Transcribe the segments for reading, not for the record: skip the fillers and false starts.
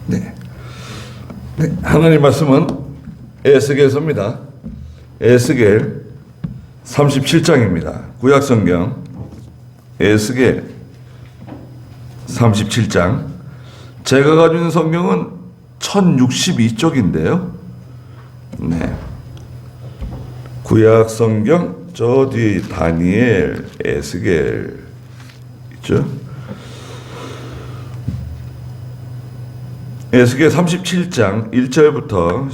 네. 네. 하나님 말씀은 에스겔서입니다. 에스겔 37장입니다. 구약성경 에스겔 37장. 제가 가지고 있는 성경은 1062쪽인데요. 네. 구약성경 저 뒤에 다니엘, 에스겔 있죠. 에스겔 37장 1절부터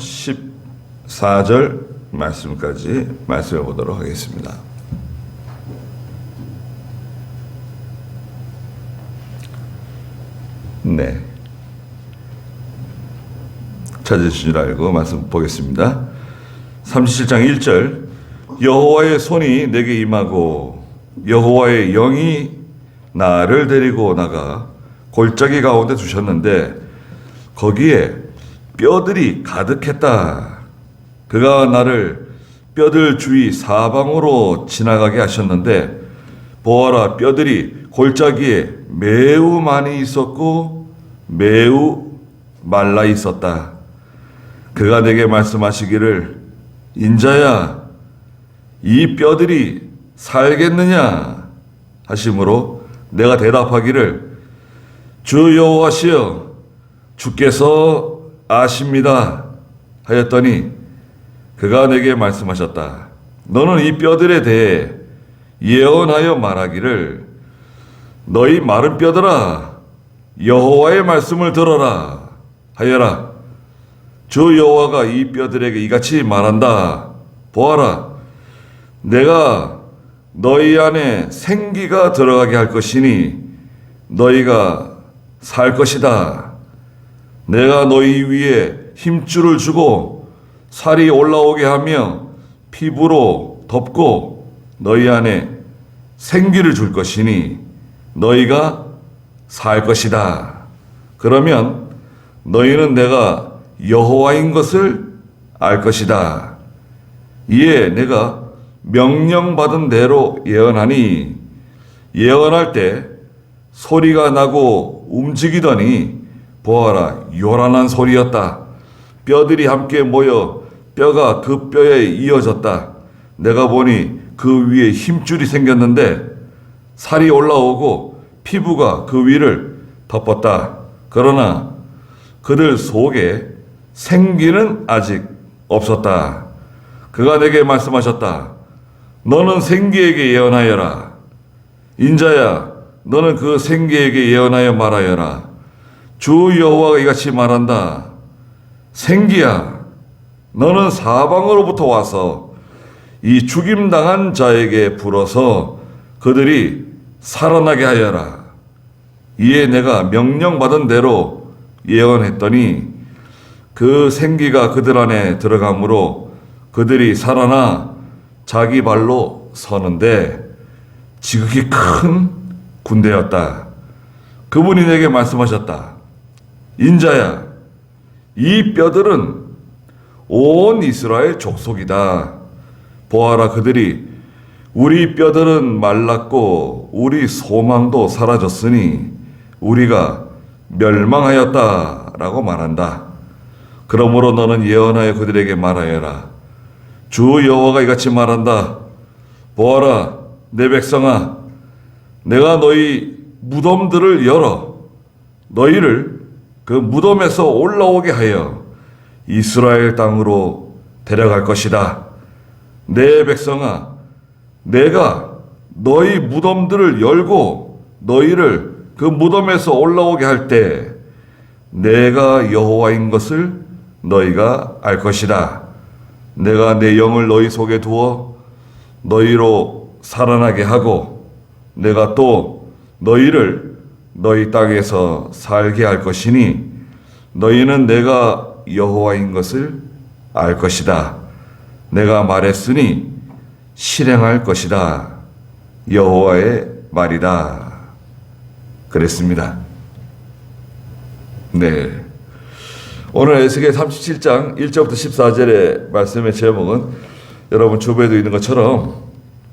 14절 말씀까지 말씀해 보도록 하겠습니다. 네. 찾으신 줄 알고 말씀 보겠습니다. 37장 1절. 여호와의 손이 내게 임하고 여호와의 영이 나를 데리고 나가 골짜기 가운데 두셨는데 거기에 뼈들이 가득했다. 그가 나를 뼈들 주위 사방으로 지나가게 하셨는데 보아라, 뼈들이 골짜기에 매우 많이 있었고 매우 말라 있었다. 그가 내게 말씀하시기를 인자야, 이 뼈들이 살겠느냐 하심으로 내가 대답하기를 주 여호와시여, 주께서 아십니다 하였더니 그가 내게 말씀하셨다. 너는 이 뼈들에 대해 예언하여 말하기를 너희 마른 뼈들아, 여호와의 말씀을 들어라 하여라. 주 여호와가 이 뼈들에게 이같이 말한다. 보아라, 내가 너희 안에 생기가 들어가게 할 것이니 너희가 살 것이다. 내가 너희 위에 힘줄을 주고 살이 올라오게 하며 피부로 덮고 너희 안에 생기를 줄 것이니 너희가 살 것이다. 그러면 너희는 내가 여호와인 것을 알 것이다. 이에 내가 명령받은 대로 예언하니 예언할 때 소리가 나고 움직이더니 보아라, 요란한 소리였다. 뼈들이 함께 모여 뼈가 그 뼈에 이어졌다. 내가 보니 그 위에 힘줄이 생겼는데 살이 올라오고 피부가 그 위를 덮었다. 그러나 그들 속에 생기는 아직 없었다. 그가 내게 말씀하셨다. 너는 생기에게 예언하여라. 인자야, 너는 그 생기에게 예언하여 말하여라. 주 여호와가 이같이 말한다. 생기야, 너는 사방으로부터 와서 이 죽임당한 자에게 불어서 그들이 살아나게 하여라. 이에 내가 명령받은 대로 예언했더니 그 생기가 그들 안에 들어가므로 그들이 살아나 자기 발로 서는데 지극히 큰 군대였다. 그분이 내게 말씀하셨다. 인자야, 이 뼈들은 온 이스라엘 족속이다. 보아라, 그들이 우리 뼈들은 말랐고 우리 소망도 사라졌으니 우리가 멸망하였다라고 말한다. 그러므로 너는 예언하여 그들에게 말하여라. 주 여호와가 이같이 말한다. 보아라, 내 백성아, 내가 너희 무덤들을 열어 너희를 그 무덤에서 올라오게 하여 이스라엘 땅으로 데려갈 것이다. 내 백성아, 내가 너희 무덤들을 열고 너희를 그 무덤에서 올라오게 할 때 내가 여호와인 것을 너희가 알 것이다. 내가 내 영을 너희 속에 두어 너희로 살아나게 하고 내가 또 너희를 너희 땅에서 살게 할 것이니 너희는 내가 여호와인 것을 알 것이다. 내가 말했으니 실행할 것이다. 여호와의 말이다. 그랬습니다. 네. 오늘 에스겔 37장 1절부터 14절의 말씀의 제목은 여러분 주변에도 있는 것처럼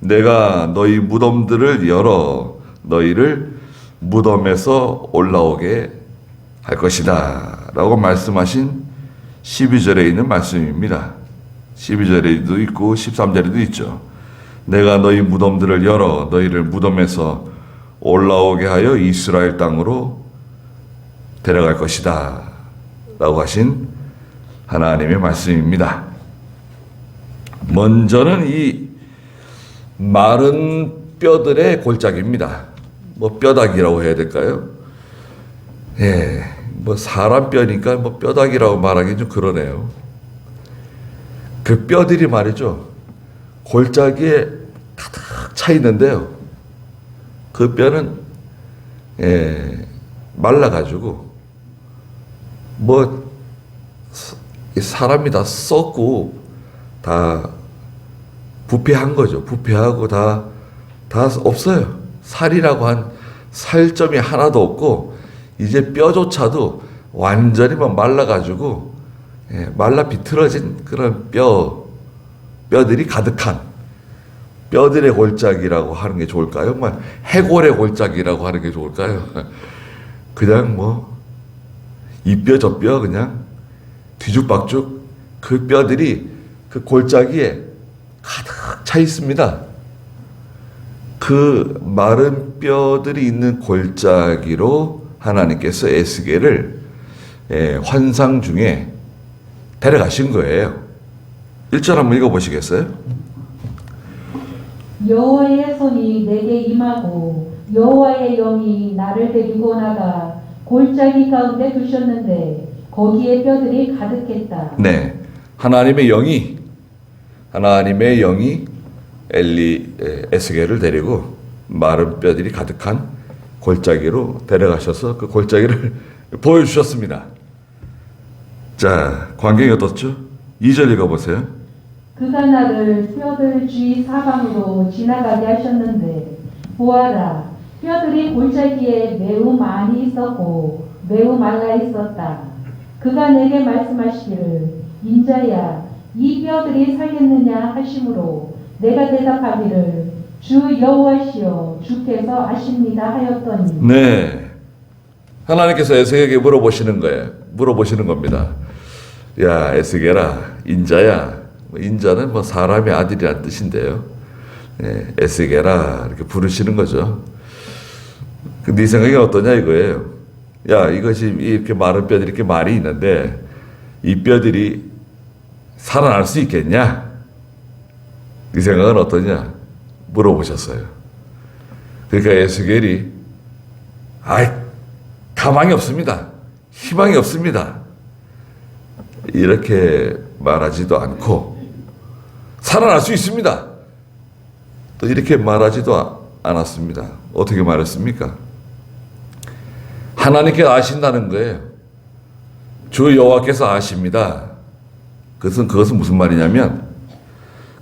내가 너희 무덤들을 열어 너희를 무덤에서 올라오게 할 것이다 라고 말씀하신 12절에 있는 말씀입니다. 12절에도 있고 13절에도 있죠. 내가 너희 무덤들을 열어 너희를 무덤에서 올라오게 하여 이스라엘 땅으로 데려갈 것이다 라고 하신 하나님의 말씀입니다. 먼저는 이 마른 뼈들의 골짜기입니다. 뭐 뼈다귀라고 해야 될까요? 예, 뭐 사람 뼈니까 뭐 뼈다귀라고 말하기 좀 그러네요. 그 뼈들이 말이죠, 골짜기에 가득 차 있는데요. 그 뼈는 말라가지고 뭐 사람이 다 썩고 다 부패한 거죠. 부패하고 다 없어요. 살이라고 한 살점이 하나도 없고 이제 뼈조차도 완전히 막 말라가지고 말라 비틀어진 그런 뼈들이 가득한 뼈들의 골짜기라고 하는 게 좋을까요? 뭐 해골의 골짜기라고 하는 게 좋을까요? 그냥 뭐 이 뼈 저 뼈 그냥 뒤죽박죽 그 뼈들이 그 골짜기에 가득 차 있습니다. 그 마른 뼈들이 있는 골짜기로 하나님께서 에스겔을 환상 중에 데려가신 거예요. 1절 한번 읽어보시겠어요? 여호와의 손이 내게 임하고 여호와의 영이 나를 데리고 나가 골짜기 가운데 두셨는데 거기에 뼈들이 가득했다. 네, 하나님의 영이 에스겔을 데리고 마른 뼈들이 가득한 골짜기로 데려가셔서 그 골짜기를 보여주셨습니다. 자, 광경이 어떻죠? 2절 읽어보세요. 그가 나를 뼈들 주위 사방으로 지나가게 하셨는데 보아라, 뼈들이 골짜기에 매우 많이 있었고 매우 말라 있었다. 그가 내게 말씀하시기를 인자야, 이 뼈들이 살겠느냐 하시므로 내가 대답하기를 주 여호와시여 주께서 아십니다 하였더니. 네, 하나님께서 에스겔에게 물어보시는 겁니다. 야, 에스겔아, 인자야. 인자는 뭐 사람의 아들이란 뜻인데요. 에스겔아 이렇게 부르시는 거죠. 네 생각이 어떠냐 이거예요. 야, 이것이 이렇게 마른 뼈들이 이렇게 많이 있는데 이 뼈들이 살아날 수 있겠냐? 네 생각은 어떠냐? 물어보셨어요. 그러니까 에스겔이 가망이 없습니다. 희망이 없습니다. 이렇게 말하지도 않고 살아날 수 있습니다. 또 이렇게 말하지도 않았습니다. 어떻게 말했습니까? 하나님께서 아신다는 거예요. 주 여호와께서 아십니다. 그것은 무슨 말이냐면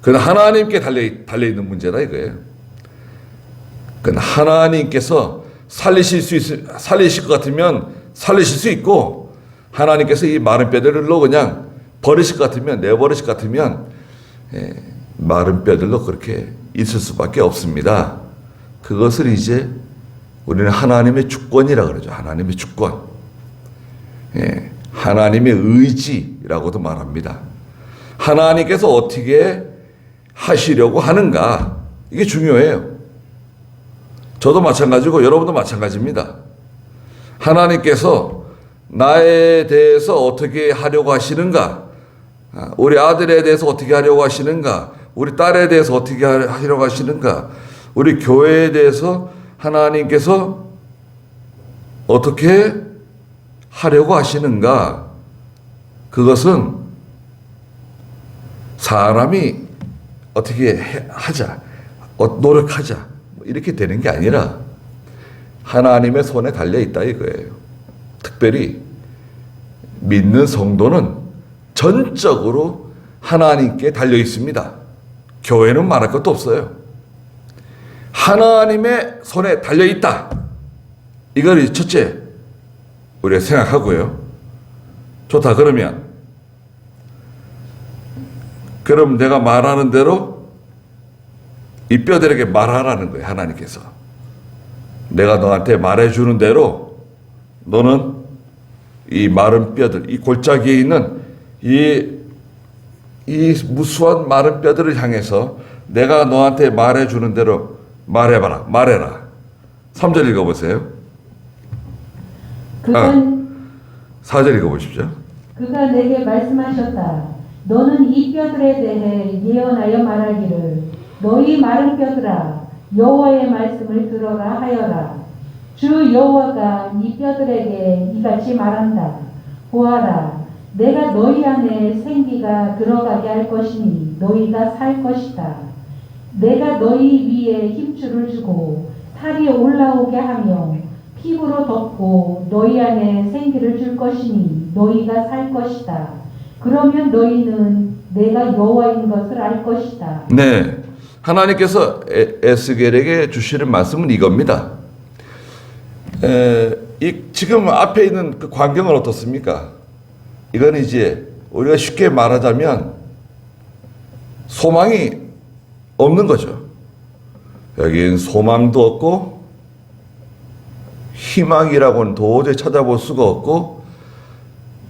그건 하나님께 달려있는 문제다 이거예요. 그건 하나님께서 살리실 것 같으면 살리실 수 있고 하나님께서 이 마른 뼈들로 그냥 버리실 것 같으면 내버리실 것 같으면 마른 뼈들로 그렇게 있을 수밖에 없습니다. 그것을 이제 우리는 하나님의 주권이라 그러죠. 하나님의 주권. 하나님의 의지라고도 말합니다. 하나님께서 어떻게 하시려고 하는가, 이게 중요해요. 저도 마찬가지고 여러분도 마찬가지입니다. 하나님께서 나에 대해서 어떻게 하려고 하시는가, 우리 아들에 대해서 어떻게 하려고 하시는가, 우리 딸에 대해서 어떻게 하려고 하시는가, 우리 교회에 대해서 하나님께서 어떻게 하려고 하시는가, 그것은 사람이 어떻게 하자, 노력하자 이렇게 되는 게 아니라 하나님의 손에 달려 있다 이거예요. 특별히 믿는 성도는 전적으로 하나님께 달려 있습니다. 교회는 말할 것도 없어요. 하나님의 손에 달려 있다. 이걸 첫째 우리가 생각하고요. 좋다 그럼 내가 말하는 대로 이 뼈들에게 말하라는 거예요. 하나님께서 내가 너한테 말해주는 대로 너는 이 마른 뼈들, 이 골짜기에 있는 이 무수한 마른 뼈들을 향해서 내가 너한테 말해주는 대로 말해라. 3절 읽어보세요. 그건 4절 읽어보십시오. 그가 내게 말씀하셨다. 너는 이 뼈들에 대해 예언하여 말하기를 너희 마른 뼈들아 여호와의 말씀을 들어라 하여라. 주 여호와가 이 뼈들에게 이같이 말한다. 보아라, 내가 너희 안에 생기가 들어가게 할 것이니 너희가 살 것이다. 내가 너희 위에 힘줄을 주고 살이 올라오게 하며 피부로 덮고 너희 안에 생기를 줄 것이니 너희가 살 것이다. 그러면 너희는 내가 여호와인 것을 알 것이다. 네, 하나님께서 에스겔에게 주시는 말씀은 이겁니다. 지금 앞에 있는 그 광경은 어떻습니까? 이건 이제 우리가 쉽게 말하자면 소망이 없는 거죠. 여긴 소망도 없고 희망이라고는 도저히 찾아볼 수가 없고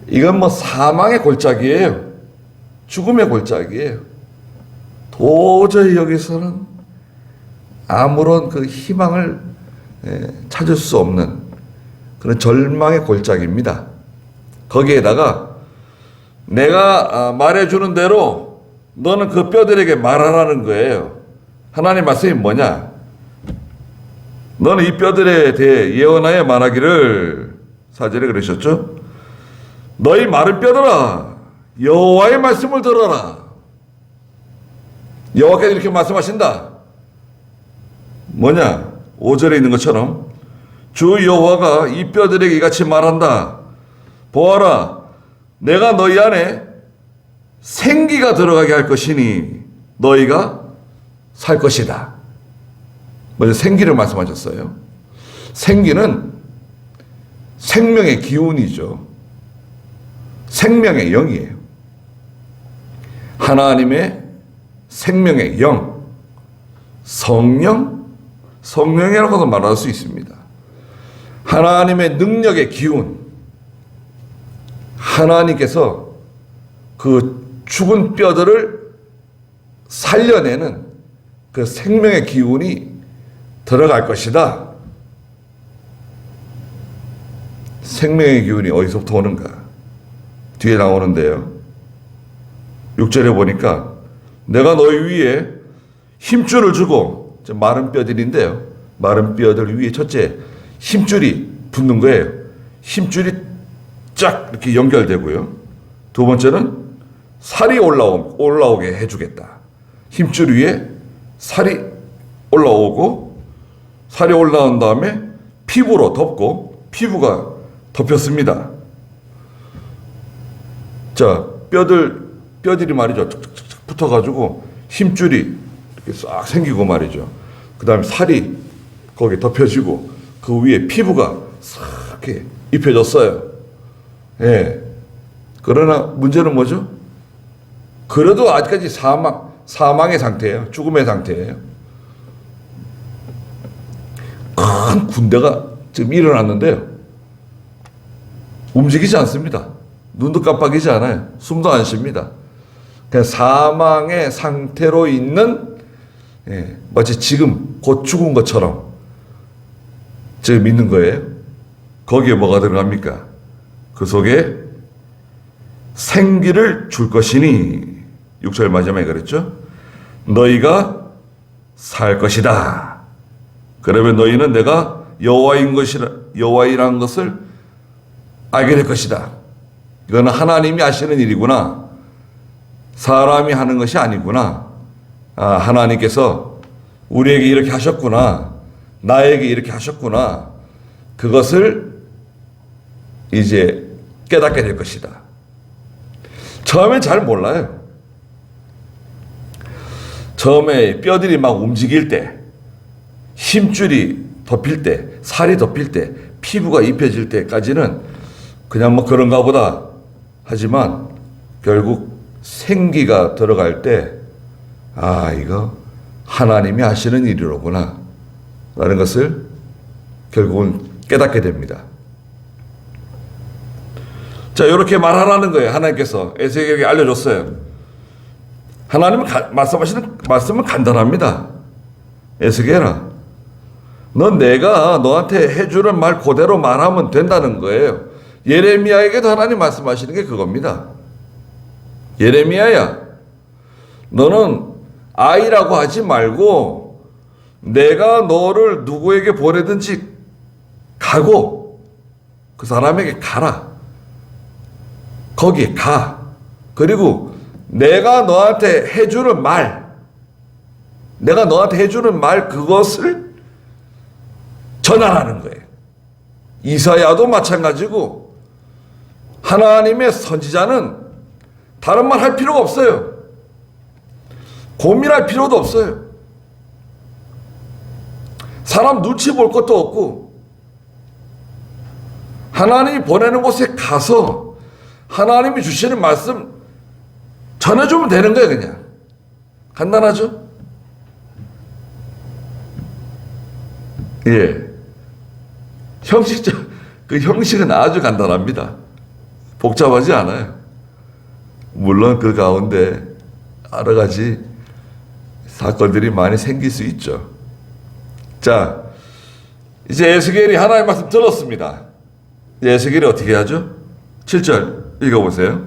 이건 뭐 사망의 골짜기예요. 죽음의 골짜기예요. 도저히 여기서는 아무런 그 희망을 찾을 수 없는 그런 절망의 골짜기입니다. 거기에다가 내가 말해주는 대로 너는 그 뼈들에게 말하라는 거예요. 하나님 말씀이 뭐냐? 너는 이 뼈들에 대해 예언하여 말하기를 4절에 그러셨죠? 너희 마른 뼈들아 여호와의 말씀을 들어라. 여호와께서 이렇게 말씀하신다. 뭐냐? 5절에 있는 것처럼 주 여호와가 이 뼈들에게 이같이 말한다. 보아라, 내가 너희 안에 생기가 들어가게 할 것이니 너희가 살 것이다. 먼저 생기를 말씀하셨어요. 생기는 생명의 기운이죠. 생명의 영이에요. 하나님의 생명의 영, 성령이라고도 말할 수 있습니다. 하나님의 능력의 기운, 하나님께서 그 죽은 뼈들을 살려내는 그 생명의 기운이 들어갈 것이다. 생명의 기운이 어디서부터 오는가? 뒤에 나오는데요. 6절에 보니까 내가 너희 위에 힘줄을 주고, 마른 뼈들인데요. 마른 뼈들 위에 첫째 힘줄이 붙는 거예요. 힘줄이 쫙 이렇게 연결되고요. 두 번째는 살이 올라오게 해주겠다. 힘줄 위에 살이 올라오고, 살이 올라온 다음에 피부로 덮고, 피부가 덮였습니다. 자, 뼈들이 말이죠. 툭툭툭 붙어가지고 힘줄이 이렇게 싹 생기고 말이죠. 그 다음에 살이 거기에 덮여지고 그 위에 피부가 싹 이렇게 입혀졌어요. 예. 그러나 문제는 뭐죠? 그래도 아직까지 사망의 상태예요. 죽음의 상태예요. 큰 군대가 지금 일어났는데요. 움직이지 않습니다. 눈도 깜빡이지 않아요. 숨도 안 쉽니다. 그냥 사망의 상태로 있는, 마치 지금 곧 죽은 것처럼 지금 있는 거예요. 거기에 뭐가 들어갑니까? 그 속에 생기를 줄 것이니, 6절 마지막에 그랬죠? 너희가 살 것이다. 그러면 너희는 내가 여호와이라는 것을 알게 될 것이다. 이거는 하나님이 하시는 일이구나. 사람이 하는 것이 아니구나. 하나님께서 우리에게 이렇게 하셨구나. 나에게 이렇게 하셨구나. 그것을 이제 깨닫게 될 것이다. 처음엔 잘 몰라요. 처음에 뼈들이 막 움직일 때, 힘줄이 덮일 때, 살이 덮일 때, 피부가 입혀질 때까지는 그냥 뭐 그런가 보다 하지만 결국 생기가 들어갈 때, 이거 하나님이 하시는 일이로구나 라는 것을 결국은 깨닫게 됩니다. 자, 이렇게 말하라는 거예요. 하나님께서 에스겔에게 알려줬어요. 하나님은 말씀하시는 말씀은 간단합니다. 에스겔아, 넌 내가 너한테 해주는 말 그대로 말하면 된다는 거예요. 예레미야에게도 하나님 말씀하시는 게 그겁니다. 예레미야야, 너는 아이라고 하지 말고 내가 너를 누구에게 보내든지 가고 그 사람에게 가라. 거기에 가. 그리고 내가 너한테 해주는 말, 내가 너한테 해주는 말 그것을 전하라는 거예요. 이사야도 마찬가지고 하나님의 선지자는 다른 말 할 필요가 없어요. 고민할 필요도 없어요. 사람 눈치 볼 것도 없고 하나님이 보내는 곳에 가서 하나님이 주시는 말씀 전해주면 되는 거예요. 그냥 간단하죠? 예. 그 형식은 아주 간단합니다. 복잡하지 않아요. 물론 그 가운데 여러 가지 사건들이 많이 생길 수 있죠. 자, 이제 에스겔이 하나님의 말씀 들었습니다. 에스겔이 어떻게 하죠? 7절 읽어보세요.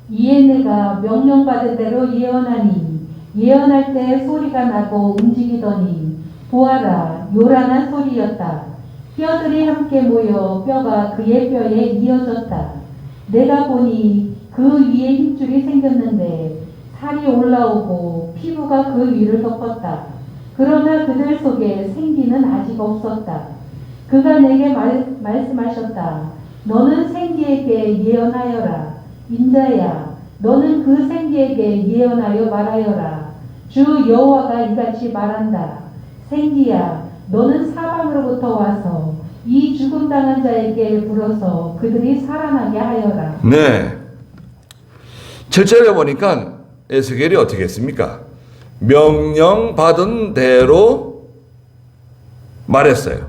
이에 내가 명령받은 대로 예언하니 예언할 때 소리가 나고 움직이더니 보아라 요란한 소리였다. 뼈들이 함께 모여 뼈가 그의 뼈에 이어졌다. 내가 보니 그 위에 힘줄이 생겼는데 살이 올라오고 피부가 그 위를 덮었다. 그러나 그들 속에 생기는 아직 없었다. 그가 내게 말씀하셨다. 너는 생기에게 예언하여라. 인자야, 너는 그 생기에게 예언하여 말하여라. 주 여호와가 이같이 말한다. 생기야, 너는 사방으로부터 와서 이 죽음당한 자에게 불어서 그들이 살아나게 하여라. 네. 7절에 보니까 에스겔이 어떻게 했습니까? 명령받은 대로 말했어요.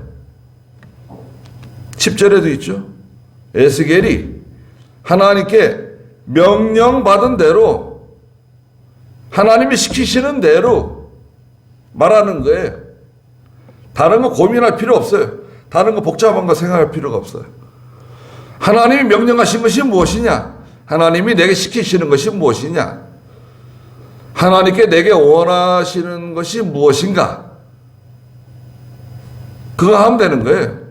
10절에도 있죠. 에스겔이 하나님께 명령받은 대로 하나님이 시키시는 대로 말하는 거예요. 다른 거 고민할 필요 없어요. 다른 거 복잡한 거 생각할 필요가 없어요. 하나님이 명령하신 것이 무엇이냐? 하나님이 내게 시키시는 것이 무엇이냐? 하나님께 내게 원하시는 것이 무엇인가? 그거 하면 되는 거예요.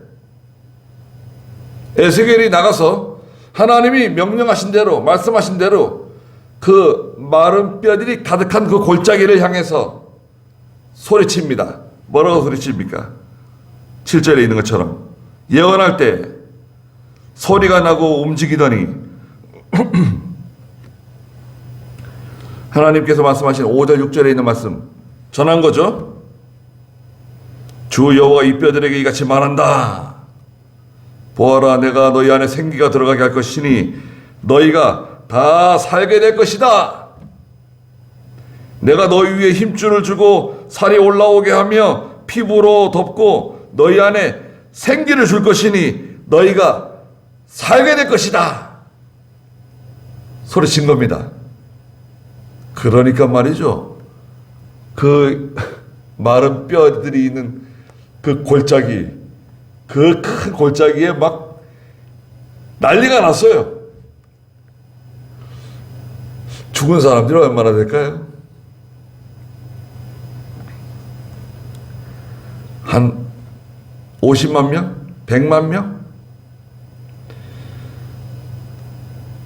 에스겔이 나가서 하나님이 명령하신 대로 말씀하신 대로 그 마른 뼈들이 가득한 그 골짜기를 향해서 소리칩니다. 뭐라고 소리칩니까? 7절에 있는 것처럼 예언할 때 소리가 나고 움직이더니 하나님께서 말씀하신 5절 6절에 있는 말씀 전한 거죠. 주 여호와가 이 뼈들에게 이같이 말한다. 보아라, 내가 너희 안에 생기가 들어가게 할 것이니 너희가 다 살게 될 것이다. 내가 너희 위에 힘줄을 주고 살이 올라오게 하며 피부로 덮고 너희 안에 생기를 줄 것이니 너희가 살게 될 것이다. 소리친 겁니다. 그러니까 말이죠. 그 마른 뼈들이 있는 그 골짜기, 그 큰 골짜기에 막 난리가 났어요. 죽은 사람들이 얼마나 될까요? 한 50만 명? 100만 명?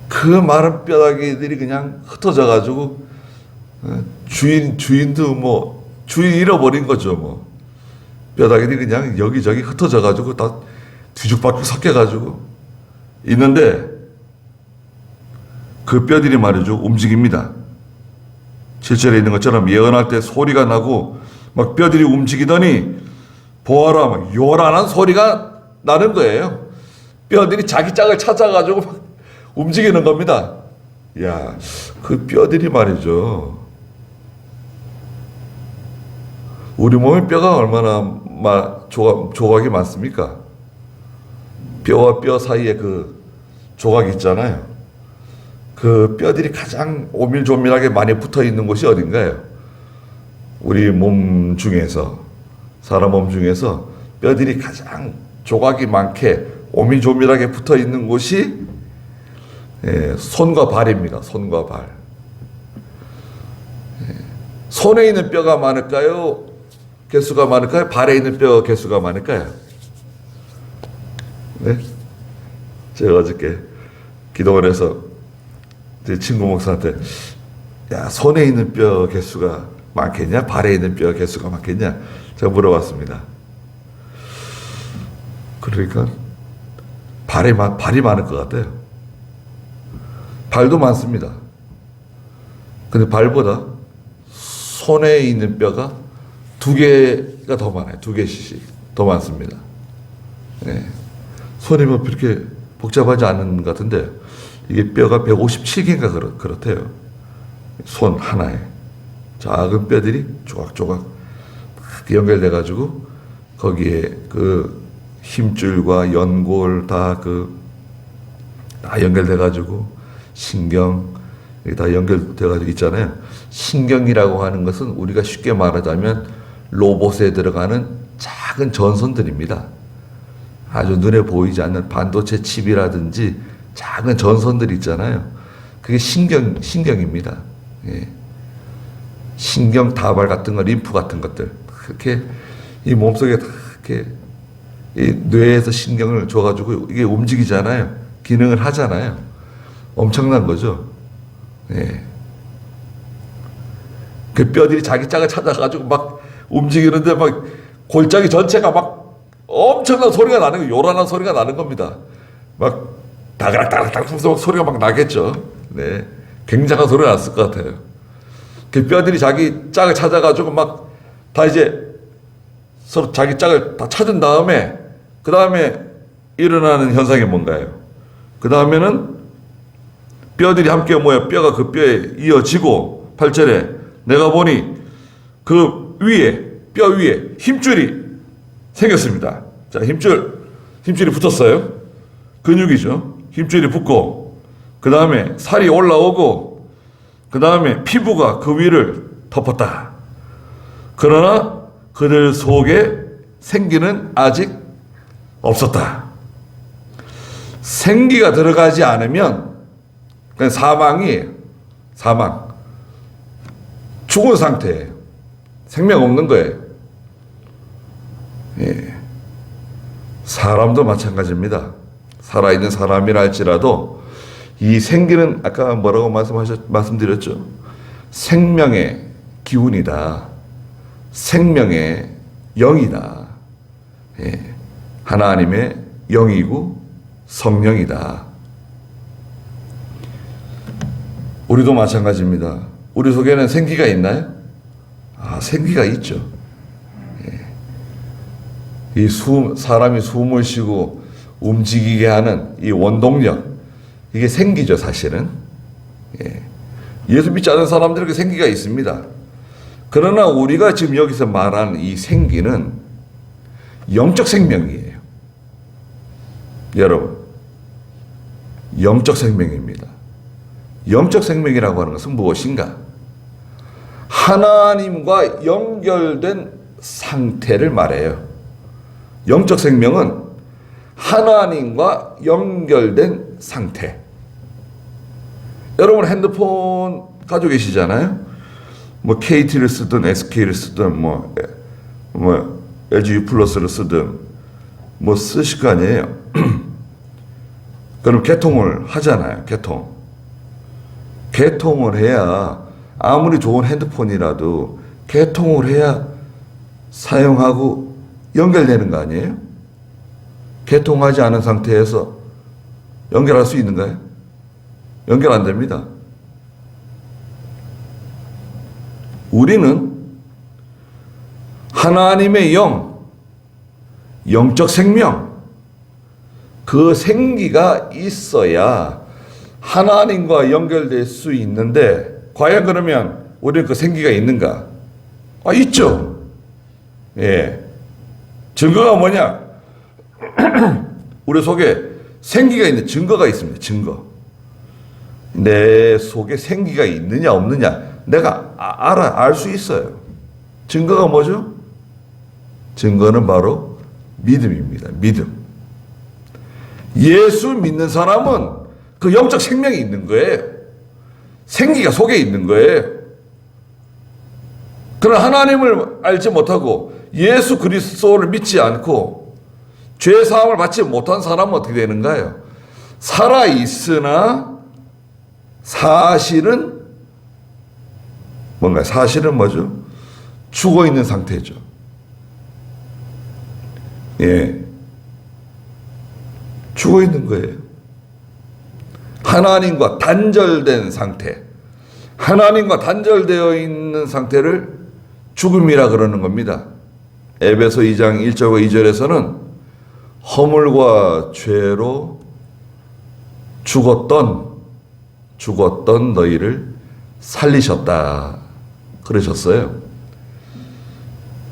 그 마른 뼈다귀들이 그냥 흩어져 가지고 주인도 뭐 주인 잃어버린 거죠. 뭐 뼈다귀들이 그냥 여기저기 흩어져 가지고 다 뒤죽박죽 섞여 가지고 있는데 그 뼈들이 말이죠 움직입니다. 7절에 있는 것처럼 예언할 때 소리가 나고 막 뼈들이 움직이더니 보아라, 막 요란한 소리가 나는 거예요. 뼈들이 자기 짝을 찾아가지고 막 움직이는 겁니다. 야, 그 뼈들이 말이죠. 우리 몸에 뼈가 얼마나 조각이 많습니까? 뼈와 뼈 사이에 그 조각 있잖아요. 그 뼈들이 가장 오밀조밀하게 많이 붙어 있는 곳이 어딘가요? 우리 몸 중에서, 사람 몸 중에서 뼈들이 가장 조각이 많게 오밀조밀하게 붙어 있는 곳이 손과 발입니다. 손과 발. 손에 있는 뼈가 많을까요? 개수가 많을까요? 발에 있는 뼈 개수가 많을까요? 네? 제가 어저께 기도원에서 제 친구 목사한테 야, 손에 있는 뼈 개수가 많겠냐? 발에 있는 뼈 개수가 많겠냐? 제가 물어봤습니다. 그러니까 발이 많을 것 같아요. 발도 많습니다. 근데 발보다 손에 있는 뼈가 2개가 더 많아요. 2개씩 더 많습니다. 네. 손이 뭐 그렇게 복잡하지 않은 것 같은데 이게 뼈가 157개인가 그렇대요. 손 하나에 작은 뼈들이 조각조각 연결돼 가지고 거기에 그 힘줄과 연골 다 연결돼 가지고 신경 다 연결돼 가지고 있잖아요. 신경이라고 하는 것은 우리가 쉽게 말하자면 로봇에 들어가는 작은 전선들입니다. 아주 눈에 보이지 않는 반도체 칩이라든지 작은 전선들 있잖아요. 그게 신경입니다. 예. 신경 다발 같은 거, 림프 같은 것들. 그렇게 이 몸속에 다 이렇게 이 뇌에서 신경을 줘가지고 이게 움직이잖아요. 기능을 하잖아요. 엄청난 거죠. 예. 그 뼈들이 자기 짝을 찾아가지고 막 움직이는데 막 골짜기 전체가 막 엄청난 소리가 나는 거, 요란한 소리가 나는 겁니다. 막 다그락다그락 하면서 소리가 막 나겠죠. 네, 굉장한 소리가 났을 것 같아요. 그 뼈들이 자기 짝을 찾아가지고 막 다 이제 서로 자기 짝을 다 찾은 다음에 그 다음에 일어나는 현상이 뭔가요? 그 다음에는 뼈들이 함께 모여 뼈가 그 뼈에 이어지고 8절에 내가 보니 그 위에 뼈 위에 힘줄이 생겼습니다. 자, 힘줄이 붙었어요. 근육이죠. 힘줄이 붙고 그 다음에 살이 올라오고 그 다음에 피부가 그 위를 덮었다. 그러나 그들 속에 생기는 아직 없었다. 생기가 들어가지 않으면 그냥 사망이에요. 사망. 죽은 상태예요. 생명 없는 거예요. 예. 사람도 마찬가지입니다. 살아있는 사람이라 할지라도 이 생기는 아까 뭐라고 말씀드렸죠? 생명의 기운이다. 생명의 영이다. 예. 하나님의 영이고 성령이다. 우리도 마찬가지입니다. 우리 속에는 생기가 있나요? 생기가 있죠. 예. 사람이 숨을 쉬고 움직이게 하는 이 원동력, 이게 생기죠, 사실은. 예. 예수 믿지 않는 사람들에게 생기가 있습니다. 그러나 우리가 지금 여기서 말하는 이 생기는 영적 생명이에요. 여러분, 영적 생명입니다. 영적 생명이라고 하는 것은 무엇인가? 하나님과 연결된 상태를 말해요. 영적 생명은 하나님과 연결된 상태. 여러분 핸드폰 가지고 계시잖아요. 뭐 KT를 쓰든 SK를 쓰든 뭐 LG U 플러스를 쓰든 뭐 쓰실 거 아니에요. 그럼 개통을 하잖아요. 개통을 해야 아무리 좋은 핸드폰이라도 개통을 해야 사용하고 연결되는 거 아니에요? 개통하지 않은 상태에서 연결할 수 있는가요? 연결 안 됩니다. 우리는 하나님의 영적 생명, 그 생기가 있어야 하나님과 연결될 수 있는데, 과연 그러면 우리는 그 생기가 있는가? 있죠. 예. 증거가 뭐냐? 우리 속에 생기가 있는 증거가 있습니다. 증거. 내 속에 생기가 있느냐 없느냐 내가 알 수 있어요. 증거가 뭐죠? 증거는 바로 믿음입니다. 믿음. 예수 믿는 사람은 그 영적 생명이 있는 거예요. 생기가 속에 있는 거예요. 그러나 하나님을 알지 못하고 예수 그리스도를 믿지 않고 죄 사함을 받지 못한 사람은 어떻게 되는가요? 살아 있으나 사실은 뭔가 사실은 뭐죠? 죽어 있는 상태죠. 예. 죽어 있는 거예요. 하나님과 단절된 상태. 하나님과 단절되어 있는 상태를 죽음이라 그러는 겁니다. 에베소 2장 1절과 2절에서는 허물과 죄로 죽었던 너희를 살리셨다 그러셨어요.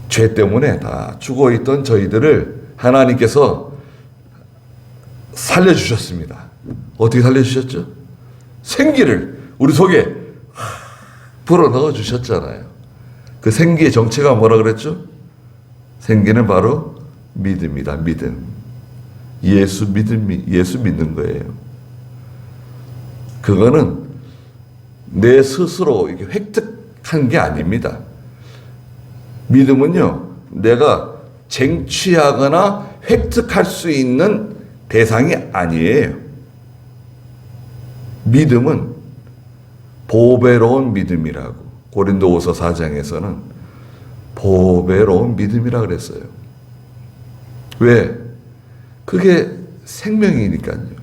죄 때문에 다 죽어있던 저희들을 하나님께서 살려주셨습니다. 어떻게 살려주셨죠? 생기를 우리 속에 불어넣어 주셨잖아요. 그 생기의 정체가 뭐라 그랬죠? 생기는 바로 믿음이다. 믿음. 예수 믿는 거예요. 그거는 내 스스로 이렇게 획득한 게 아닙니다. 믿음은요, 내가 쟁취하거나 획득할 수 있는 대상이 아니에요. 믿음은 보배로운 믿음이라고 고린도후서 4장에서는 보배로운 믿음이라 그랬어요. 왜? 그게 생명이니까요.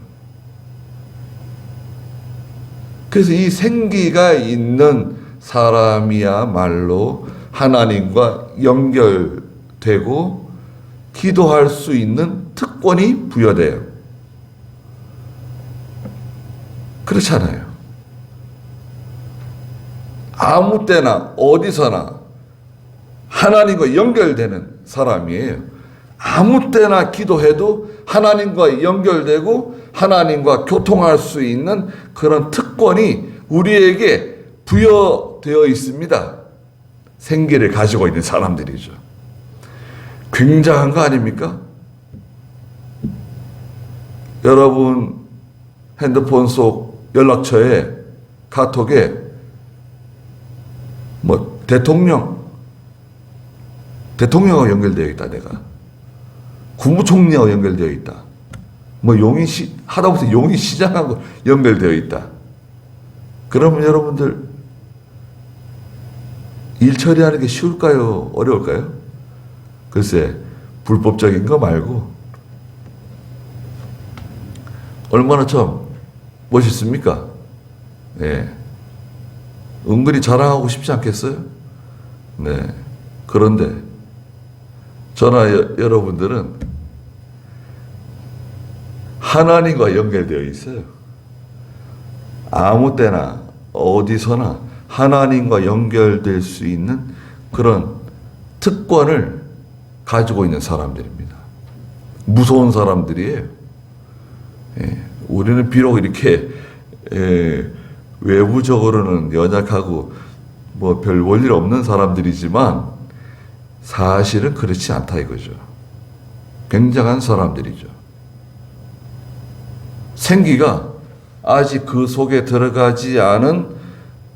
그래서 이 생기가 있는 사람이야말로 하나님과 연결되고 기도할 수 있는 특권이 부여돼요. 그렇잖아요. 아무 때나 어디서나 하나님과 연결되는 사람이에요. 아무 때나 기도해도 하나님과 연결되고 하나님과 교통할 수 있는 그런 특권이 우리에게 부여되어 있습니다. 생기를 가지고 있는 사람들이죠. 굉장한 거 아닙니까? 여러분 핸드폰 속 연락처에 카톡에 뭐 대통령하고 연결되어 있다. 내가 국무총리하고 연결되어 있다. 뭐 하다못해 용인시장하고 연결되어 있다. 그러면 여러분들 일 처리하는 게 쉬울까요? 어려울까요? 글쎄, 불법적인 거 말고 얼마나 참 멋있습니까? 네. 은근히 자랑하고 싶지 않겠어요? 네. 그런데 저나 여러분들은 하나님과 연결되어 있어요. 아무 때나 어디서나 하나님과 연결될 수 있는 그런 특권을 가지고 있는 사람들입니다. 무서운 사람들이에요. 예, 우리는 비록 이렇게 외부적으로는 연약하고 뭐 별 볼일 없는 사람들이지만 사실은 그렇지 않다 이거죠. 굉장한 사람들이죠. 생기가 아직 그 속에 들어가지 않은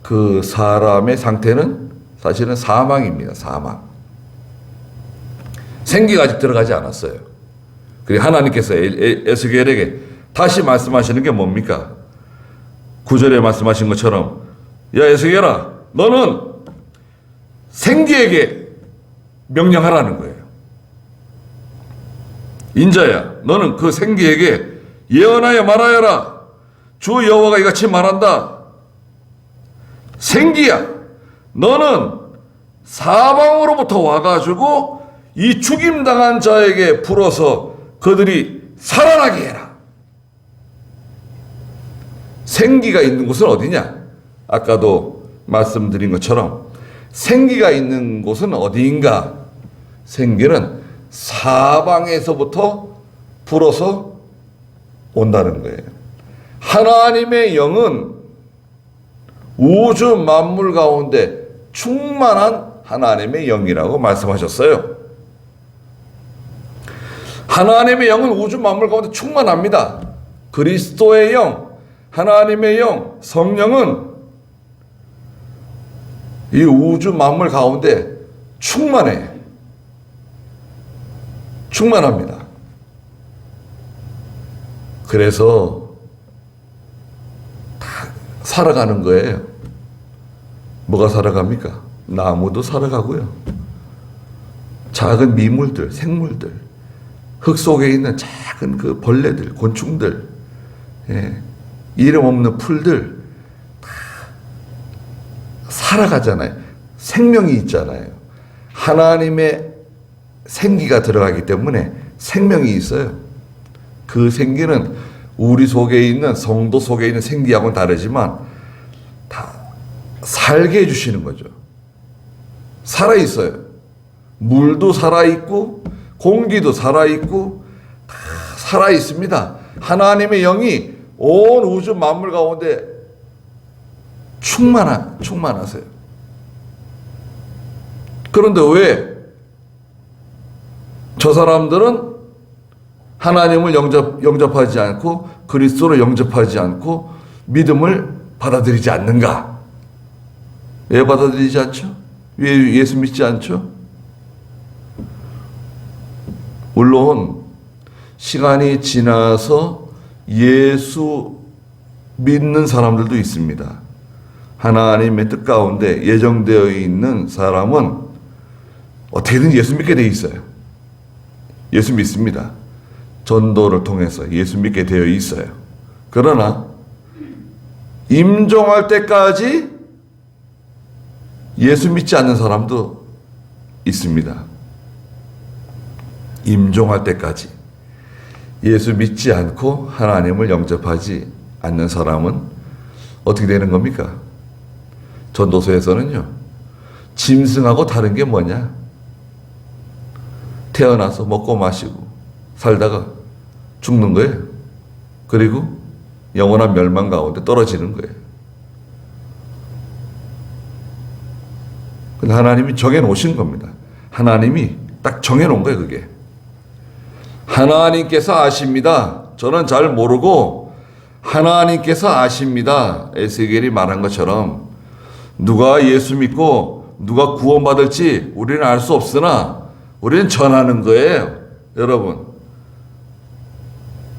그 사람의 상태는 사실은 사망입니다. 사망. 생기가 아직 들어가지 않았어요. 그리고 하나님께서 에스겔에게 다시 말씀하시는 게 뭡니까? 9절에 말씀하신 것처럼 야 에스겔아 너는 생기에게 명령하라는 거예요. 인자야 너는 그 생기에게 예언하여 말하여라. 주 여호와가 이같이 말한다. 생기야 너는 사방으로부터 와가지고 이 죽임당한 자에게 불어서 그들이 살아나게 해라. 생기가 있는 곳은 어디냐? 아까도 말씀드린 것처럼 생기가 있는 곳은 어디인가? 생기는 사방에서부터 불어서 온다는 거예요. 하나님의 영은 우주 만물 가운데 충만한 하나님의 영이라고 말씀하셨어요. 하나님의 영은 우주 만물 가운데 충만합니다. 그리스도의 영, 하나님의 영, 성령은 이 우주 만물 가운데 충만해. 충만합니다. 그래서 다 살아가는 거예요. 뭐가 살아갑니까? 나무도 살아가고요. 작은 미물들, 생물들, 흙 속에 있는 작은 그 벌레들, 곤충들, 이름 없는 풀들 다 살아가잖아요. 생명이 있잖아요. 하나님의 생기가 들어가기 때문에 생명이 있어요. 그 생기는 우리 속에 있는 성도 속에 있는 생기하고는 다르지만 다 살게 해주시는 거죠. 살아있어요. 물도 살아있고 공기도 살아있고 다 살아있습니다. 하나님의 영이 온 우주 만물 가운데 충만하세요. 그런데 왜 저 사람들은 하나님을 영접하지 않고 그리스도를 영접하지 않고 믿음을 받아들이지 않는가? 왜 받아들이지 않죠? 왜 예수 믿지 않죠? 물론 시간이 지나서 예수 믿는 사람들도 있습니다. 하나님의 뜻 가운데 예정되어 있는 사람은 어떻게든 예수 믿게 돼 있어요. 예수 믿습니다. 전도를 통해서 예수 믿게 되어 있어요. 그러나 임종할 때까지 예수 믿지 않는 사람도 있습니다. 임종할 때까지 예수 믿지 않고 하나님을 영접하지 않는 사람은 어떻게 되는 겁니까? 전도서에서는요, 짐승하고 다른 게 뭐냐? 태어나서 먹고 마시고 살다가 죽는 거예요. 그리고 영원한 멸망 가운데 떨어지는 거예요. 근데 하나님이 정해놓으신 겁니다. 하나님이 딱 정해놓은 거예요, 그게. 하나님께서 아십니다. 저는 잘 모르고 하나님께서 아십니다. 에스겔이 말한 것처럼 누가 예수 믿고 누가 구원받을지 우리는 알 수 없으나 우리는 전하는 거예요. 여러분,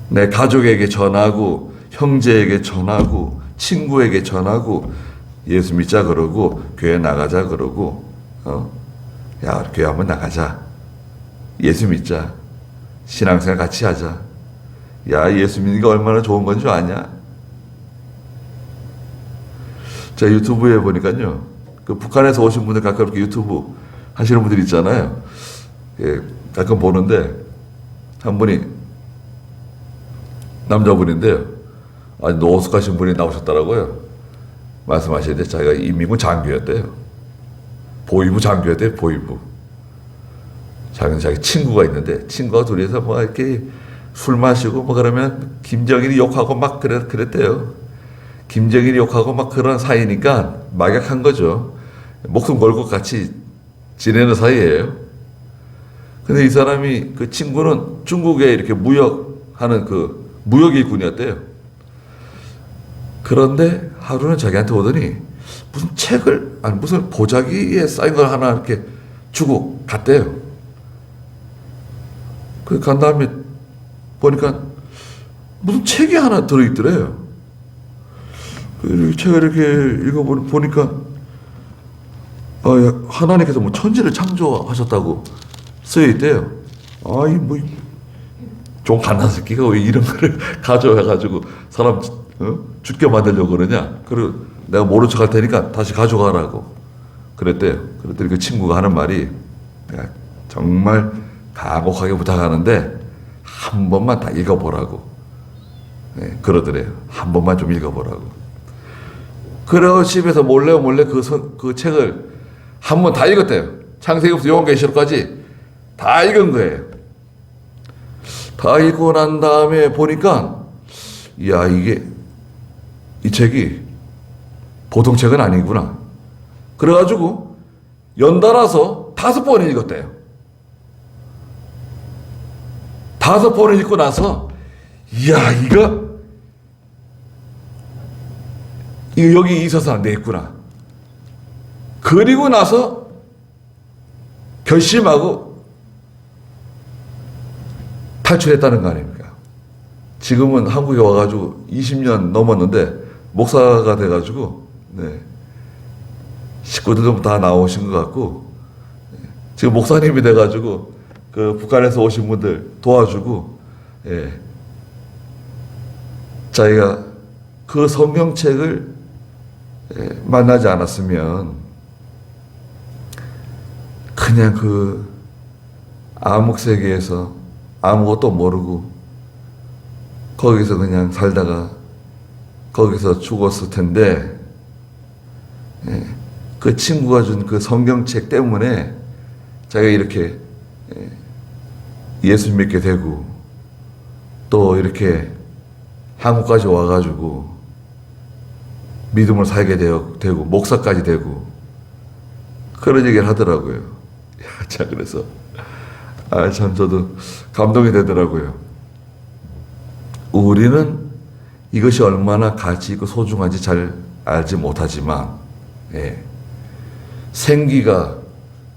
내 가족에게 전하고 형제에게 전하고 친구에게 전하고 예수 믿자 그러고 교회 나가자 그러고 야 교회 한번 나가자, 예수 믿자, 신앙생활 같이 하자, 야 예수 믿는 게 얼마나 좋은 건 줄 아냐? 제가 유튜브에 보니까요, 그 북한에서 오신 분들 가끔 이렇게 유튜브 하시는 분들 있잖아요. 예, 가끔 보는데 한 분이 남자분인데요, 아주 노숙하신 분이 나오셨더라고요. 말씀하시는데 자기가 인민군 장교였대요. 보위부 장교였대요. 보위부. 자기 친구가 있는데 친구가 둘이서 뭐 이렇게 술 마시고 뭐 그러면 김정일이 욕하고 막 그랬대요. 김정일이 욕하고 막 그런 사이니까 막약한 거죠. 목숨 걸고 같이 지내는 사이예요. 근데 이 사람이, 그 친구는 중국에 이렇게 무역하는 그 무역일군이었대요. 그런데 하루는 자기한테 오더니 무슨 책을, 아니 무슨 보자기에 쌓인 걸 하나 이렇게 주고 갔대요. 그 간 다음에 보니까 무슨 책이 하나 들어있더래요. 그 책을 이렇게 읽어보니까 하나님께서 뭐 천지를 창조하셨다고 쓰여있대요. 아이 뭐 좀 갓난 새끼가 왜 이런 거를 가져와가지고 사람 죽게 만들려고 그러냐. 그리고 내가 모른 척 할 테니까 다시 가져가라고 그랬대요. 그랬더니 그 친구가 하는 말이, 내가 정말 간곡하게 부탁하는데 한 번만 다 읽어보라고. 네, 그러더래요. 한 번만 좀 읽어보라고. 그래서 집에서 몰래 그 책을 한 번 다 읽었대요. 창세기부터 요한계시록까지 다 읽은 거예요. 다 읽고 난 다음에 보니까 야, 이 책이 보통 책은 아니구나. 그래가지고 연달아서 5번을 읽었대요. 5번을 읽고 나서, 이야, 이거 여기 있어서 안 되겠구나. 그리고 나서 결심하고 탈출했다는 거 아닙니까? 지금은 한국에 와가지고 20년 넘었는데 목사가 돼가지고 식구들도 다 나오신 것 같고, 지금 목사님이 돼가지고 그 북한에서 오신 분들 도와주고, 자기가 그 성경책을 만나지 않았으면 그냥 그 암흑 세계에서 아무것도 모르고 거기서 그냥 살다가 거기서 죽었을 텐데, 그 친구가 준 그 성경책 때문에 자기가 이렇게 예수 믿게 되고 또 이렇게 한국까지 와가지고 믿음을 살게 되고 목사까지 되고 그런 얘기를 하더라고요. 야, 자, 그래서 참 저도 감동이 되더라고요. 우리는 이것이 얼마나 가치 있고 소중한지 잘 알지 못하지만, 생기가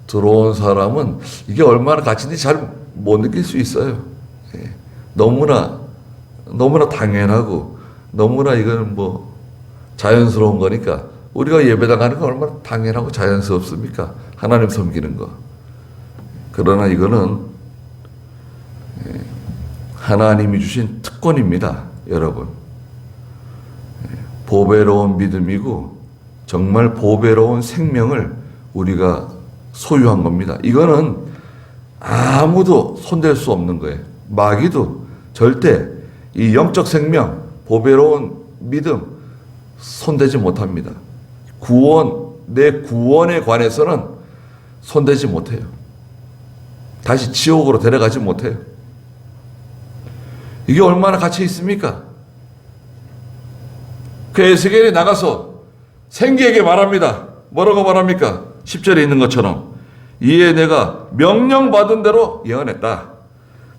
들어온 사람은 이게 얼마나 가치인지 잘 못 느낄 수 있어요. 너무나 당연하고 너무나 이거는 뭐 자연스러운 거니까 우리가 예배당 가는 건 얼마나 당연하고 자연스럽습니까? 하나님 섬기는 거. 그러나 이거는 하나님이 주신 특권입니다, 여러분. 보배로운 믿음이고 정말 보배로운 생명을 우리가 소유한 겁니다. 이거는 아무도 손댈 수 없는 거예요. 마귀도 절대 이 영적 생명, 보배로운 믿음 손대지 못합니다. 내 구원에 관해서는 손대지 못해요. 다시 지옥으로 데려가지 못해요. 이게 얼마나 가치 있습니까? 그 에스겔이 나가서 생기에게 말합니다. 뭐라고 말합니까? 10절에 있는 것처럼 이에 내가 명령받은 대로 예언했다.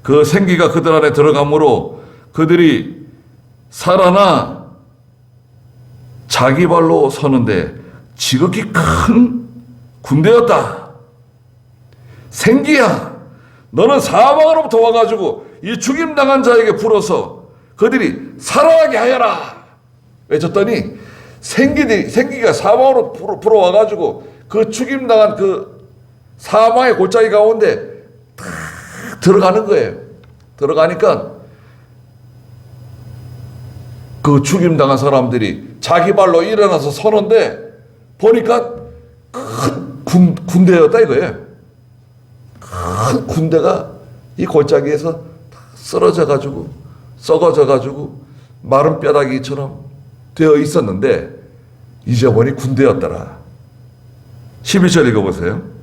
그 생기가 그들 안에 들어가므로 그들이 살아나 자기 발로 서는데 지극히 큰 군대였다. 생기야, 너는 사방으로부터 와가지고 이 죽임당한 자에게 불어서 그들이 살아나게 하여라. 외쳤더니 생기가 사방으로 불어와가지고 그 죽임당한 그 사망의 골짜기 가운데 다 들어가는 거예요. 들어가니까 그 죽임당한 사람들이 자기 발로 일어나서 서는데 보니까 큰 군대였다 이거예요. 큰 군대가 이 골짜기에서 다 쓰러져가지고 썩어져가지고 마른 뼈다귀처럼 되어 있었는데 이제 보니 군대였더라. 11절 읽어보세요.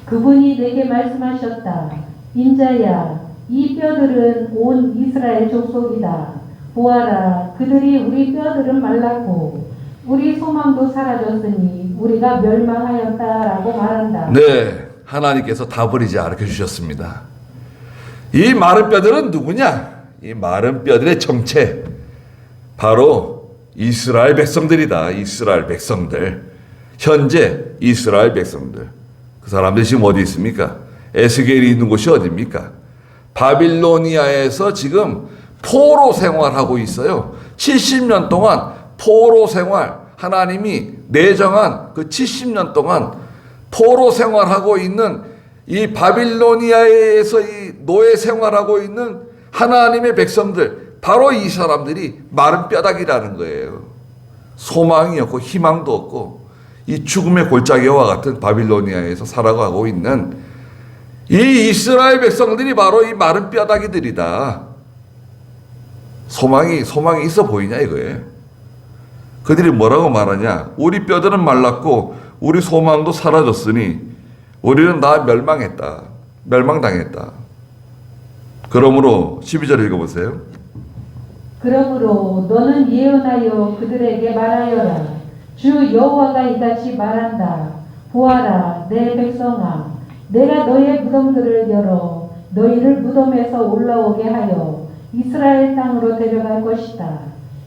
그분이 내게 말씀하셨다. 인자야, 이 뼈들은 온 이스라엘 족속이다. 보아라, 그들이 우리 뼈들은 말랐고 우리 소망도 사라졌으니 우리가 멸망하였다라고 말한다. 네, 하나님께서 답을 이제 알려 주셨습니다. 이 마른 뼈들은 누구냐? 이 마른 뼈들의 정체 바로 이스라엘 백성들이다. 이스라엘 백성들. 현재 이스라엘 백성들. 그 사람들이 지금 어디 있습니까? 에스겔이 있는 곳이 어디입니까? 바빌로니아에서 지금 포로 생활하고 있어요. 70년 동안 포로 생활, 하나님이 내정한 그 70년 동안 포로 생활하고 있는 이 바빌로니아에서 이 노예 생활하고 있는 하나님의 백성들, 바로 이 사람들이 마른 뼈다귀라는 거예요. 소망이 없고 희망도 없고 이 죽음의 골짜기와 같은 바빌로니아에서 살아가고 있는 이 이스라엘 백성들이 바로 이 마른 뼈다귀들이다. 소망이 있어 보이냐 이거예요. 그들이 뭐라고 말하냐? 우리 뼈들은 말랐고 우리 소망도 사라졌으니 우리는 다 멸망했다. 멸망당했다. 그러므로 12절 읽어보세요. 그러므로 너는 예언하여 그들에게 말하여라. 주 여호와가 이같이 말한다. 보아라, 내 백성아, 내가 너의 무덤들을 열어 너희를 무덤에서 올라오게 하여 이스라엘 땅으로 데려갈 것이다.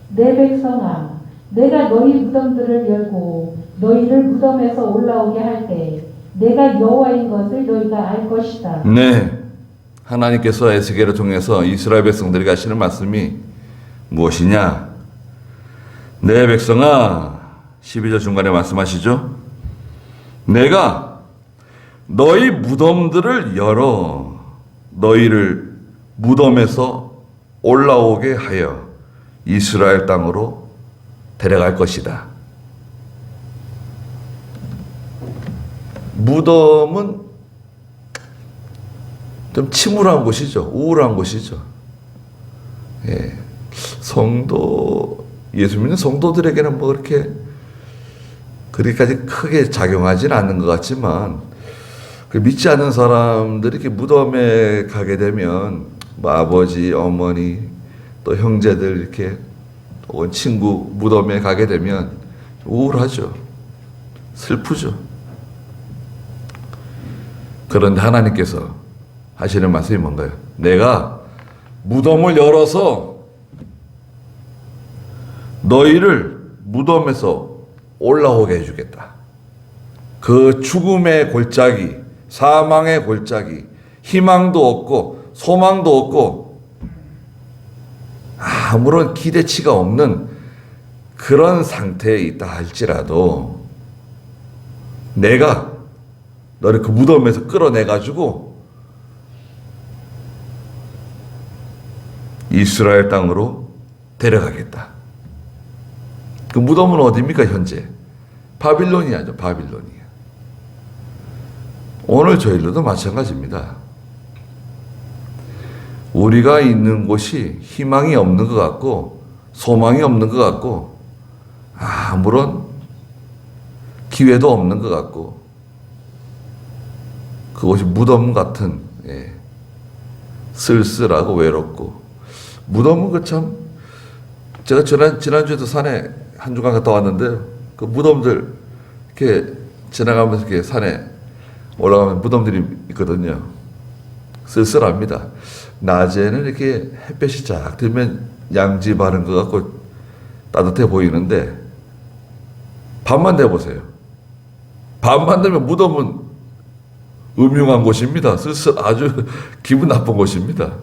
내 백성아, 내가 너희 무덤들을 열고 너희를 무덤에서 올라오게 할 때 내가 여호와인 것을 너희가 알 것이다. 네, 하나님께서 에스겔을 통해서 이스라엘 백성들에게 하시는 말씀이 무엇이냐? 내 백성아, 12절 중간에 말씀하시죠. 내가 너희 무덤들을 열어 너희를 무덤에서 올라오게 하여 이스라엘 땅으로 데려갈 것이다. 무덤은 좀 침울한 곳이죠. 우울한 곳이죠. 예. 예수 믿는 성도들에게는 뭐 그렇게까지 크게 작용하지는 않는 것 같지만, 믿지 않는 사람들이 이렇게 무덤에 가게 되면, 뭐 아버지, 어머니, 또 형제들 이렇게, 혹은 친구 무덤에 가게 되면 우울하죠. 슬프죠. 그런데 하나님께서 하시는 말씀이 뭔가요? 내가 무덤을 열어서 너희를 무덤에서 올라오게 해주겠다. 그 죽음의 골짜기, 사망의 골짜기, 희망도 없고 소망도 없고 아무런 기대치가 없는 그런 상태에 있다 할지라도 내가 너를 그 무덤에서 끌어내가지고 이스라엘 땅으로 데려가겠다. 그 무덤은 어디입니까, 현재? 바빌로니아죠, 바빌로니아. 오늘 저희들도 마찬가지입니다. 우리가 있는 곳이 희망이 없는 것 같고, 소망이 없는 것 같고, 아무런 기회도 없는 것 같고, 그곳이 무덤 같은, 쓸쓸하고 외롭고, 무덤은 제가 지난주에도 산에 한 주간 갔다 왔는데요. 그 무덤들, 이렇게 지나가면서 이렇게 산에 올라가면 무덤들이 있거든요. 쓸쓸합니다. 낮에는 이렇게 햇볕이 쫙 들면 양지 바른 것 같고 따뜻해 보이는데, 밤만 돼보세요. 밤만 되면 무덤은 음흉한 곳입니다. 아주 기분 나쁜 곳입니다.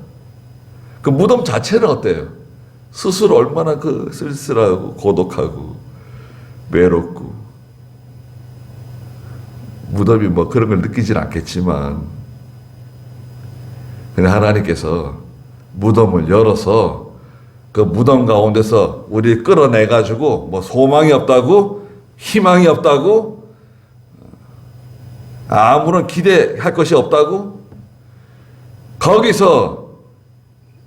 그 무덤 자체는 어때요? 스스로 얼마나 쓸쓸하고 고독하고 외롭고, 무덤이 뭐 그런 걸 느끼진 않겠지만, 그냥 하나님께서 무덤을 열어서 그 무덤 가운데서 우리 끌어내가지고 뭐 소망이 없다고, 희망이 없다고, 아무런 기대할 것이 없다고, 거기서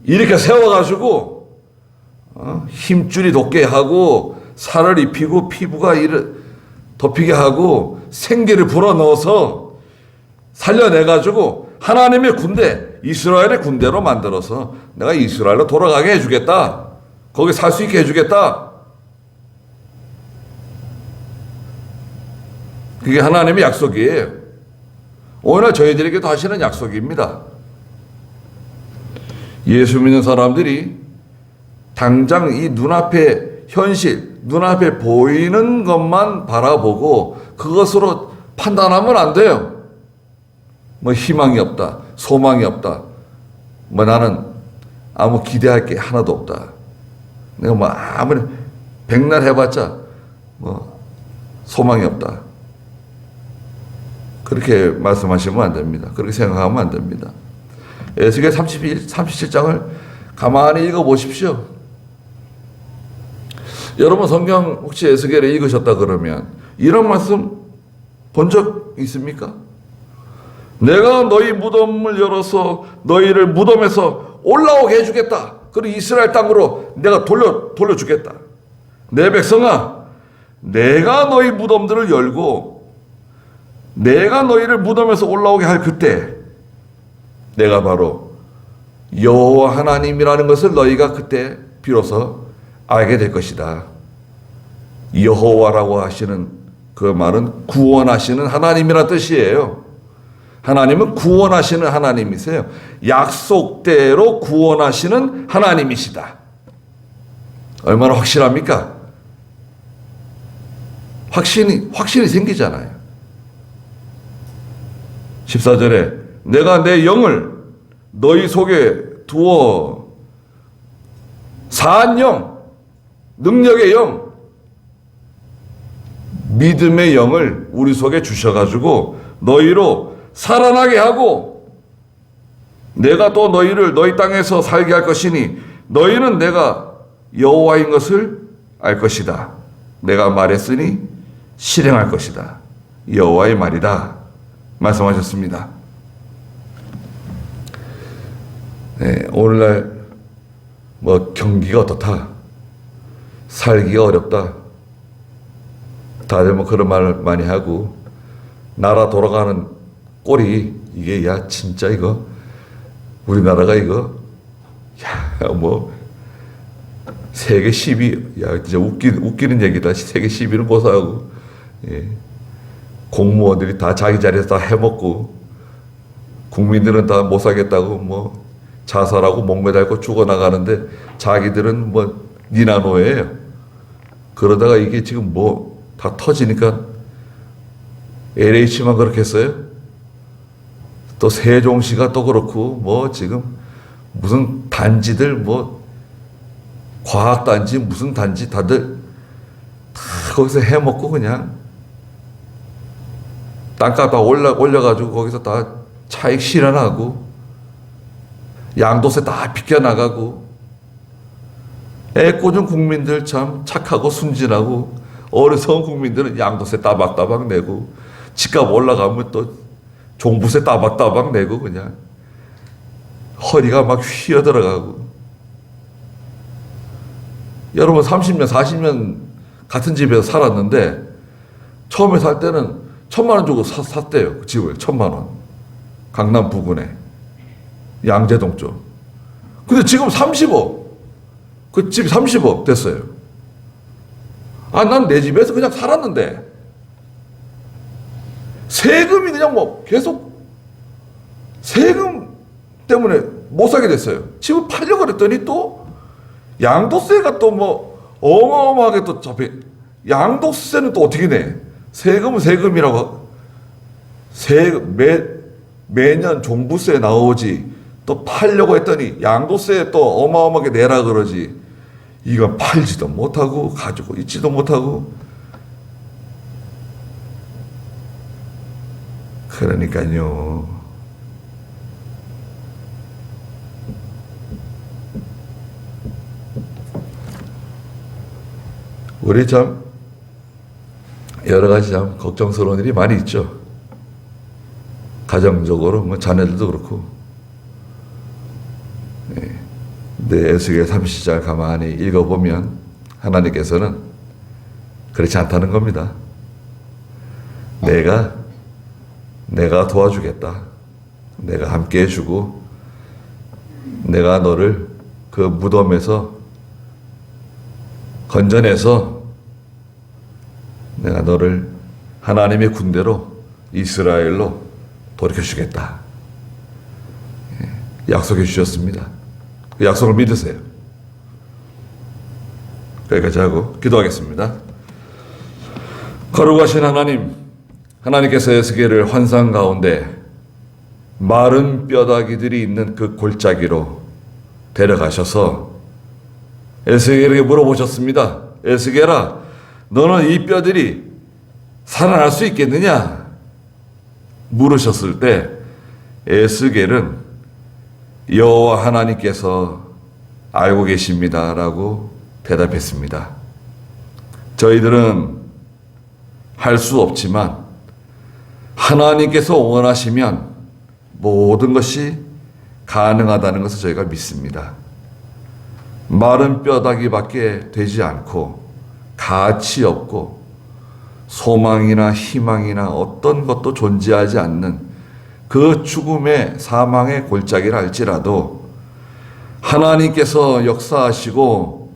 이렇게 세워가지고 힘줄이 돋게 하고 살을 입히고 피부가 덮이게 하고 생기를 불어넣어서 살려내가지고 하나님의 군대, 이스라엘의 군대로 만들어서 내가 이스라엘로 돌아가게 해주겠다. 거기 살 수 있게 해주겠다. 그게 하나님의 약속이에요. 오늘 저희들에게도 하시는 약속입니다. 예수 믿는 사람들이 당장 이 눈앞의 현실, 눈앞에 보이는 것만 바라보고 그것으로 판단하면 안 돼요. 뭐 희망이 없다, 소망이 없다, 뭐 나는 아무 기대할 게 하나도 없다, 내가 뭐 아무리 백날 해봤자 뭐 소망이 없다, 그렇게 말씀하시면 안 됩니다. 그렇게 생각하면 안 됩니다. 에스겔 37장을 가만히 읽어보십시오. 여러분 성경 혹시 에스겔에 읽으셨다 그러면 이런 말씀 본 적 있습니까? 내가 너희 무덤을 열어서 너희를 무덤에서 올라오게 해주겠다. 그리고 이스라엘 땅으로 내가 돌려주겠다. 내 백성아, 내가 너희 무덤들을 열고 내가 너희를 무덤에서 올라오게 할 그때 내가 바로 여호와 하나님이라는 것을 너희가 그때 비로소 알게 될 것이다. 여호와라고 하시는 그 말은 구원하시는 하나님이라는 뜻이에요. 하나님은 구원하시는 하나님이세요. 약속대로 구원하시는 하나님이시다. 얼마나 확실합니까? 확신이 생기잖아요. 14절에 내가 내 영을 너희 속에 두어 사한 영, 능력의 영, 믿음의 영을 우리 속에 주셔가지고 너희로 살아나게 하고 내가 또 너희를 너희 땅에서 살게 할 것이니 너희는 내가 여호와인 것을 알 것이다. 내가 말했으니 실행할 것이다. 여호와의 말이다. 말씀하셨습니다. 네, 오늘날 경기가 어떻다. 살기가 어렵다. 다들 그런 말 많이 하고 나라 돌아가는 꼴이 이게 진짜 이거 우리나라가 이거 세계 10위 진짜 웃기는 얘기다. 세계 10위는 고사하고 공무원들이 다 자기 자리에서 다 해먹고 국민들은 다 못 살겠다고 자살하고 목매달고 죽어나가는데 자기들은 니나노예요. 그러다가 이게 지금 다 터지니까 LH만 그렇게 했어요. 또 세종시가 또 그렇고 지금 무슨 단지들 과학단지 무슨 단지 다들 다 거기서 해먹고 그냥 땅값 다 올려가지고 거기서 다 차익 실현하고 양도세 다 비껴나가고 애꿎은 국민들 참 착하고 순진하고 어리석은 국민들은 양도세 따박따박 내고 집값 올라가면 또 종부세 따박따박 내고 그냥 허리가 막 휘어들어가고. 여러분 30년 40년 같은 집에서 살았는데 처음에 살 때는 1,000만 원 주고 샀대요. 그 집을 1,000만 원. 강남 부근에 양재동 쪽. 근데 지금 30억. 그 집이 30억 됐어요. 난 내 집에서 그냥 살았는데 세금이 그냥 계속 세금 때문에 못 사게 됐어요. 집을 팔려고 그랬더니 또 양도세가 또 어마어마하게 또 잡혀. 양도세는 또 어떻게 내? 세금은 세금이라고. 매년 종부세 나오지. 또 팔려고 했더니 양도세 또 어마어마하게 내라 그러지. 이거 팔지도 못하고 가지고 있지도 못하고. 그러니까요. 우리 참 여러 가지 참 걱정스러운 일이 많이 있죠. 가정적으로 자녀들도 그렇고. 근데 에스겔 30장 가만히 읽어보면 하나님께서는 그렇지 않다는 겁니다. 내가 도와주겠다. 내가 함께 해주고 내가 너를 그 무덤에서 건져내서 내가 너를 하나님의 군대로 이스라엘로 돌이켜주겠다. 약속해 주셨습니다. 그 약속을 믿으세요. 여기까지 하고 기도하겠습니다. 거룩하신 하나님, 하나님께서 에스겔을 환상 가운데 마른 뼈다귀들이 있는 그 골짜기로 데려가셔서 에스겔에게 물어보셨습니다. 에스겔아, 너는 이 뼈들이 살아날 수 있겠느냐? 물으셨을 때 에스겔은 여호와 하나님께서 알고 계십니다라고 대답했습니다. 저희들은 할 수 없지만 하나님께서 원하시면 모든 것이 가능하다는 것을 저희가 믿습니다. 마른 뼈다귀밖에 되지 않고 가치 없고 소망이나 희망이나 어떤 것도 존재하지 않는 그 죽음의 사망의 골짜기를 알지라도 하나님께서 역사하시고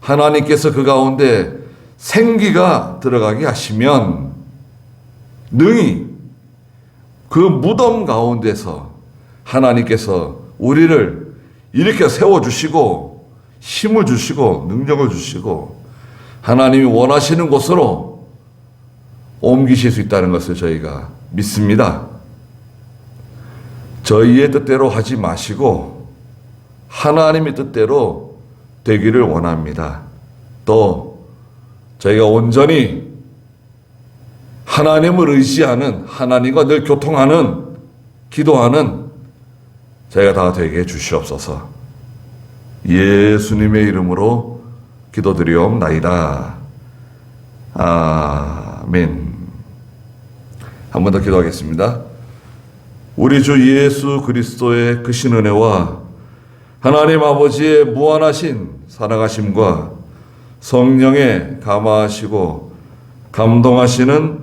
하나님께서 그 가운데 생기가 들어가게 하시면 능히 그 무덤 가운데서 하나님께서 우리를 일으켜 세워주시고 힘을 주시고 능력을 주시고 하나님이 원하시는 곳으로 옮기실 수 있다는 것을 저희가 믿습니다. 저희의 뜻대로 하지 마시고 하나님의 뜻대로 되기를 원합니다. 또 저희가 온전히 하나님을 의지하는, 하나님과 늘 교통하는, 기도하는 저희가 다 되게 해주시옵소서. 예수님의 이름으로 기도드리옵나이다. 아멘. 한 번 더 기도하겠습니다. 우리 주 예수 그리스도의 크신 은혜와 하나님 아버지의 무한하신 사랑하심과 성령의 감화하시고 감동하시는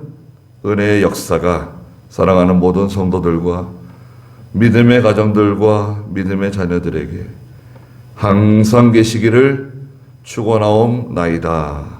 은혜의 역사가 사랑하는 모든 성도들과 믿음의 가정들과 믿음의 자녀들에게 항상 계시기를 축원하옵나이다.